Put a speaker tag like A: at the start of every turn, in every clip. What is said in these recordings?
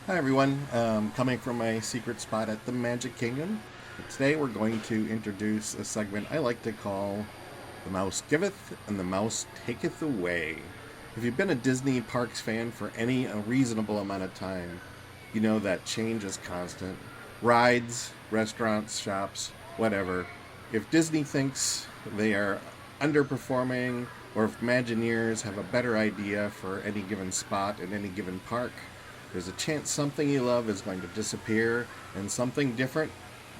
A: Hi everyone, coming from my secret spot at the Magic Kingdom. Today we're going to introduce a segment I like to call The Mouse Giveth and the Mouse Taketh Away. If you've been a Disney Parks fan for any reasonable amount of time, you know that change is constant. Rides, restaurants, shops, whatever. If Disney thinks they are underperforming, or if Imagineers have a better idea for any given spot in any given park, there's a chance something you love is going to disappear and something different,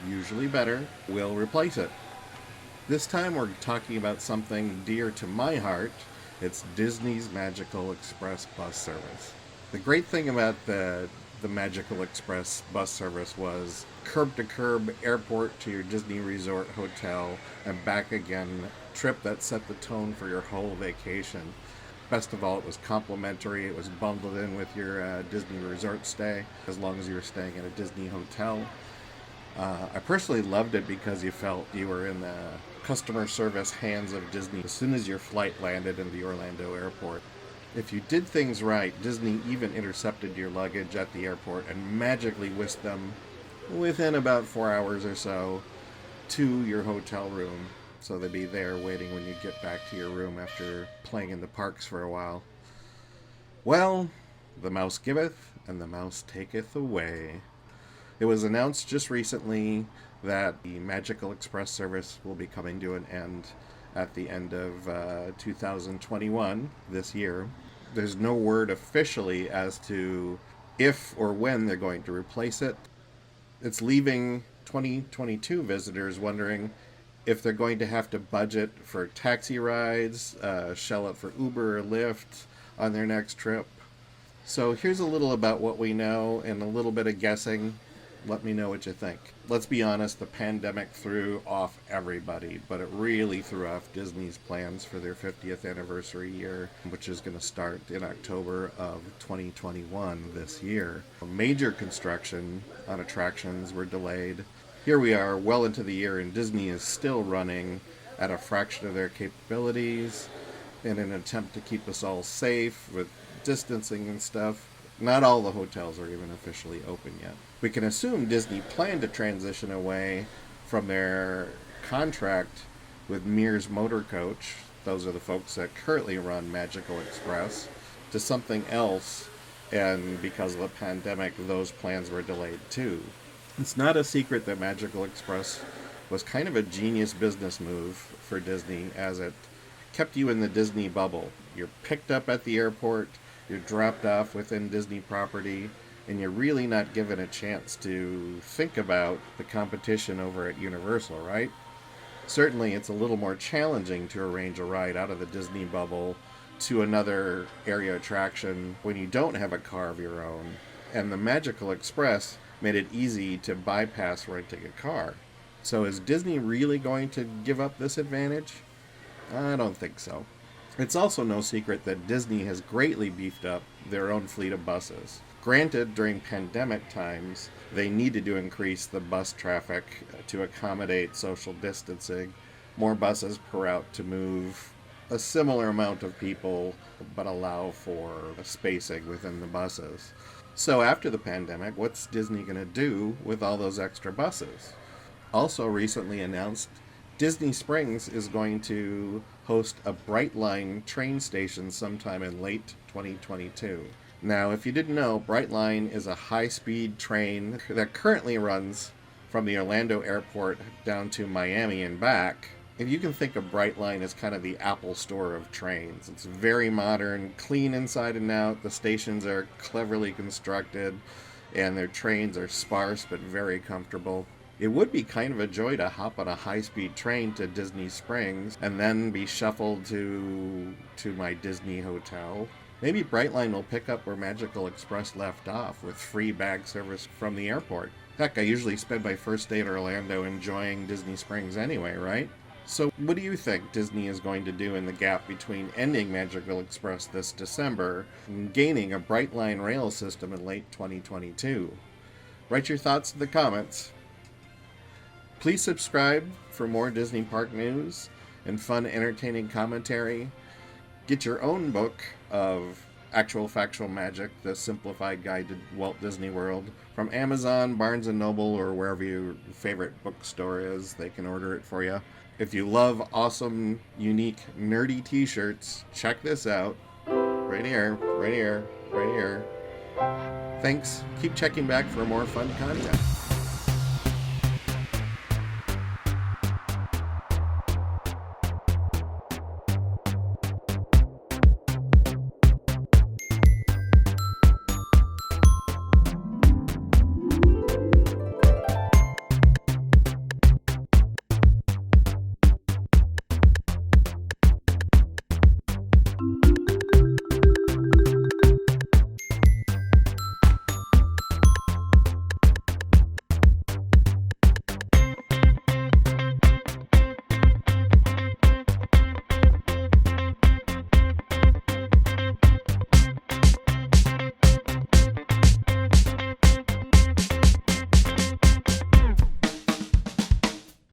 A: usually better, will replace it. This time we're talking about something dear to my heart. It's Disney's Magical Express bus service. The great thing about the Magical Express bus service was curb to curb, airport to your Disney Resort hotel, and back again, trip that set the tone for your whole vacation. Best of all, it was complimentary. It was bundled in with your Disney Resort stay, as long as you were staying at a Disney hotel. I personally loved it because you felt you were in the customer service hands of Disney as soon as your flight landed in the Orlando airport. If you did things right, Disney even intercepted your luggage at the airport and magically whisked them within about 4 hours or so to your hotel room, so they'd be there waiting when you get back to your room after playing in the parks for a while. Well, the mouse giveth and the mouse taketh away. It was announced just recently that the Magical Express service will be coming to an end at the end of 2021, this year. There's no word officially as to if or when they're going to replace it. It's leaving 2022 visitors wondering if they're going to have to budget for taxi rides, shell out for Uber or Lyft on their next trip. So here's a little about what we know and a little bit of guessing. Let me know what you think. Let's be honest, the pandemic threw off everybody, but it really threw off Disney's plans for their 50th anniversary year, which is going to start in October of 2021 this year. Major construction on attractions were delayed. Here we are, well into the year, and Disney is still running at a fraction of their capabilities in an attempt to keep us all safe with distancing and stuff. Not all the hotels are even officially open yet. We can assume Disney planned to transition away from their contract with Mears Motor Coach, those are the folks that currently run Magical Express, to something else, and because of the pandemic, those plans were delayed too. It's not a secret that Magical Express was kind of a genius business move for Disney, as it kept you in the Disney bubble. You're picked up at the airport, you're dropped off within Disney property, and you're really not given a chance to think about the competition over at Universal, right? Certainly, it's a little more challenging to arrange a ride out of the Disney bubble to another area attraction when you don't have a car of your own. And the Magical Express made it easy to bypass renting a car. So is Disney really going to give up this advantage? I don't think so. It's also no secret that Disney has greatly beefed up their own fleet of buses. Granted, during pandemic times, they needed to increase the bus traffic to accommodate social distancing, more buses per route to move a similar amount of people, but allow for spacing within the buses. So after the pandemic, what's Disney going to do with all those extra buses? Also recently announced, Disney Springs is going to host a Brightline train station sometime in late 2022. Now, if you didn't know, Brightline is a high-speed train that currently runs from the Orlando airport down to Miami and back. And you can think of Brightline as kind of the Apple Store of trains. It's very modern, clean inside and out. The stations are cleverly constructed, and their trains are sparse but very comfortable. It would be kind of a joy to hop on a high-speed train to Disney Springs and then be shuffled to my Disney hotel. Maybe Brightline will pick up where Magical Express left off with free bag service from the airport. Heck, I usually spend my first day in Orlando enjoying Disney Springs anyway, right? So what do you think Disney is going to do in the gap between ending Magical Express this December and gaining a Brightline rail system in late 2022? Write your thoughts in the comments. Please subscribe for more Disney Park news and fun, entertaining commentary. Get your own book of Actual Factual Magic, the simplified guide to Walt Disney World. From Amazon, Barnes & Noble, or wherever your favorite bookstore is, they can order it for you. If you love awesome, unique, nerdy t-shirts, check this out. Right here, right here, right here. Thanks. Keep checking back for more fun content.